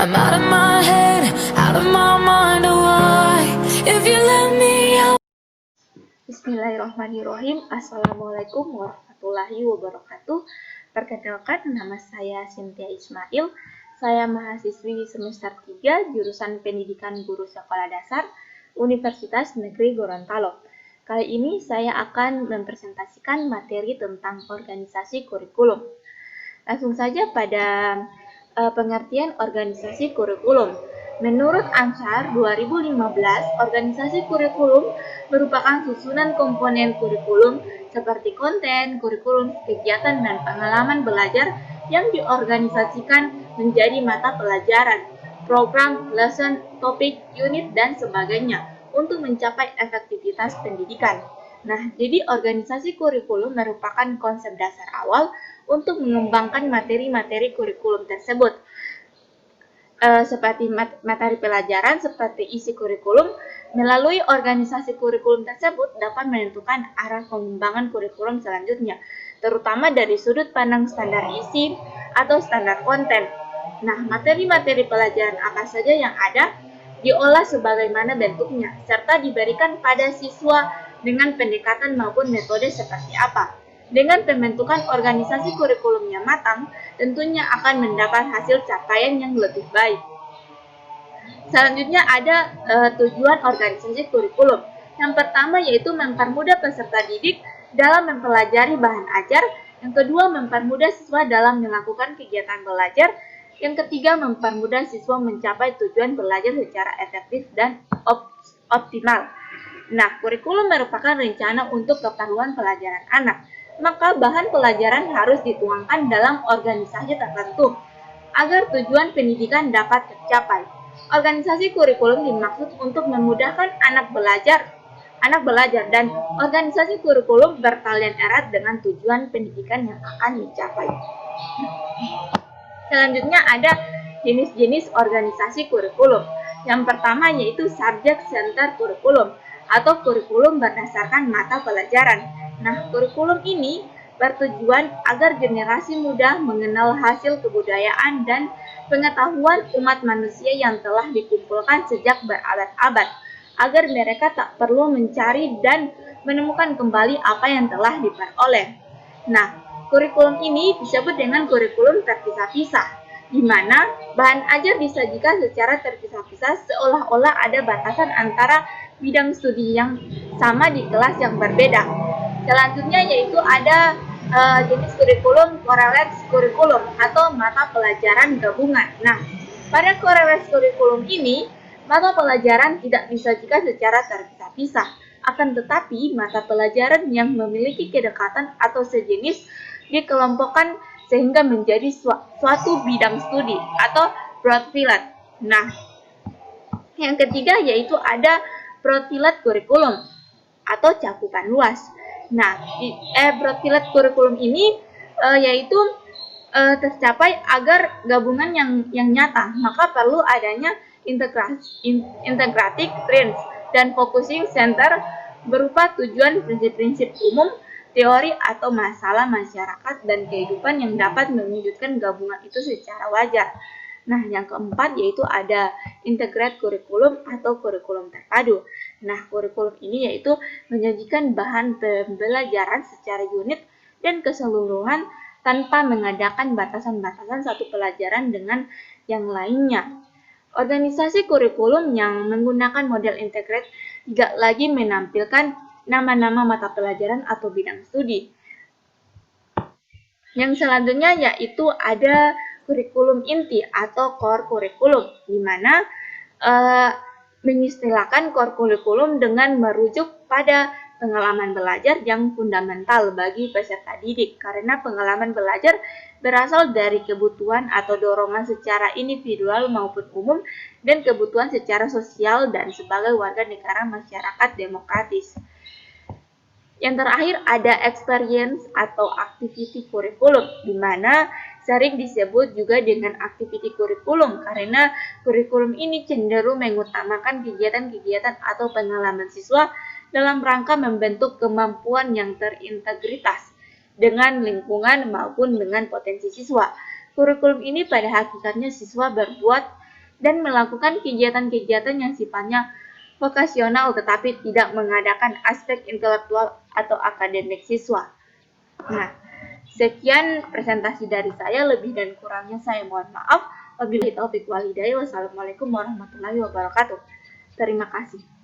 I'm out of my head, out of my mind, oh why? If you let me out. Bismillahirrahmanirrahim. Assalamualaikum warahmatullahi wabarakatuh. Perkenalkan, nama saya Cynthia Ismail. Saya mahasiswi semester 3 jurusan Pendidikan Guru Sekolah Dasar Universitas Negeri Gorontalo. Kali ini saya akan mempresentasikan materi tentang organisasi kurikulum. Langsung saja pada pengertian organisasi kurikulum. Menurut Ansar 2015, organisasi kurikulum merupakan susunan komponen kurikulum seperti konten, kurikulum, kegiatan, dan pengalaman belajar yang diorganisasikan menjadi mata pelajaran, program, lesson, topik, unit, dan sebagainya untuk mencapai efektivitas pendidikan. Nah, jadi organisasi kurikulum merupakan konsep dasar awal untuk mengembangkan materi-materi kurikulum tersebut. Seperti materi pelajaran, seperti isi kurikulum, melalui organisasi kurikulum tersebut dapat menentukan arah pengembangan kurikulum selanjutnya, terutama dari sudut pandang standar isi atau standar konten. Nah, materi-materi pelajaran apa saja yang ada diolah sebagaimana bentuknya, serta diberikan pada siswa dengan pendekatan maupun metode seperti apa. Dengan pembentukan organisasi kurikulumnya matang, tentunya akan mendapat hasil capaian yang lebih baik. Selanjutnya ada tujuan organisasi kurikulum. Yang pertama yaitu mempermudah peserta didik dalam mempelajari bahan ajar. Yang kedua, mempermudah siswa dalam melakukan kegiatan belajar. Yang ketiga, mempermudah siswa mencapai tujuan belajar secara efektif dan optimal. Nah, kurikulum merupakan rencana untuk keperluan pelajaran anak. Maka bahan pelajaran harus dituangkan dalam organisasi tertentu agar tujuan pendidikan dapat tercapai. Organisasi kurikulum dimaksud untuk memudahkan anak belajar dan organisasi kurikulum bertalian erat dengan tujuan pendidikan yang akan dicapai. Selanjutnya ada jenis-jenis organisasi kurikulum. Yang pertama yaitu subject center kurikulum atau kurikulum berdasarkan mata pelajaran. Nah, kurikulum ini bertujuan agar generasi muda mengenal hasil kebudayaan dan pengetahuan umat manusia yang telah dikumpulkan sejak berabad-abad, agar mereka tak perlu mencari dan menemukan kembali apa yang telah diperoleh. Nah, kurikulum ini disebut dengan kurikulum terpisah-pisah, di mana bahan ajar disajikan secara terpisah-pisah seolah-olah ada batasan antara bidang studi yang sama di kelas yang berbeda. Selanjutnya yaitu ada jenis kurikulum correlates kurikulum atau mata pelajaran gabungan. Nah, pada correlates kurikulum ini, mata pelajaran tidak disajikan secara terpisah-pisah. Akan tetapi, mata pelajaran yang memiliki kedekatan atau sejenis dikelompokkan sehingga menjadi suatu bidang studi atau broad field. Nah, yang ketiga yaitu ada broad field kurikulum atau cakupan luas. Nah, broad field kurikulum ini yaitu tercapai agar gabungan yang nyata, maka perlu adanya integrative trends dan focusing center berupa tujuan prinsip-prinsip umum, teori atau masalah masyarakat dan kehidupan yang dapat mewujudkan gabungan itu secara wajar. Nah, yang keempat yaitu ada integrated kurikulum atau kurikulum terpadu. Nah, kurikulum ini yaitu menyajikan bahan pembelajaran secara unit dan keseluruhan tanpa mengadakan batasan-batasan satu pelajaran dengan yang lainnya. Organisasi kurikulum yang menggunakan model integrated tidak lagi menampilkan nama-nama mata pelajaran atau bidang studi. Yang selanjutnya yaitu ada kurikulum inti atau core kurikulum, di mana mengistilahkan core kurikulum dengan merujuk pada pengalaman belajar yang fundamental bagi peserta didik, karena pengalaman belajar berasal dari kebutuhan atau dorongan secara individual maupun umum dan kebutuhan secara sosial dan sebagai warga negara masyarakat demokratis. Yang terakhir ada experience atau activity kurikulum, di mana sering disebut juga dengan activity kurikulum karena kurikulum ini cenderung mengutamakan kegiatan-kegiatan atau pengalaman siswa dalam rangka membentuk kemampuan yang terintegritas dengan lingkungan maupun dengan potensi siswa. Kurikulum ini pada hakikatnya siswa berbuat dan melakukan kegiatan-kegiatan yang sifatnya vokasional tetapi tidak mengadakan aspek intelektual atau akademik siswa. Nah, sekian presentasi dari saya, lebih dan kurangnya saya mohon maaf. Wabillahi taufiq wal hidayah. Wassalamualaikum warahmatullahi wabarakatuh. Terima kasih.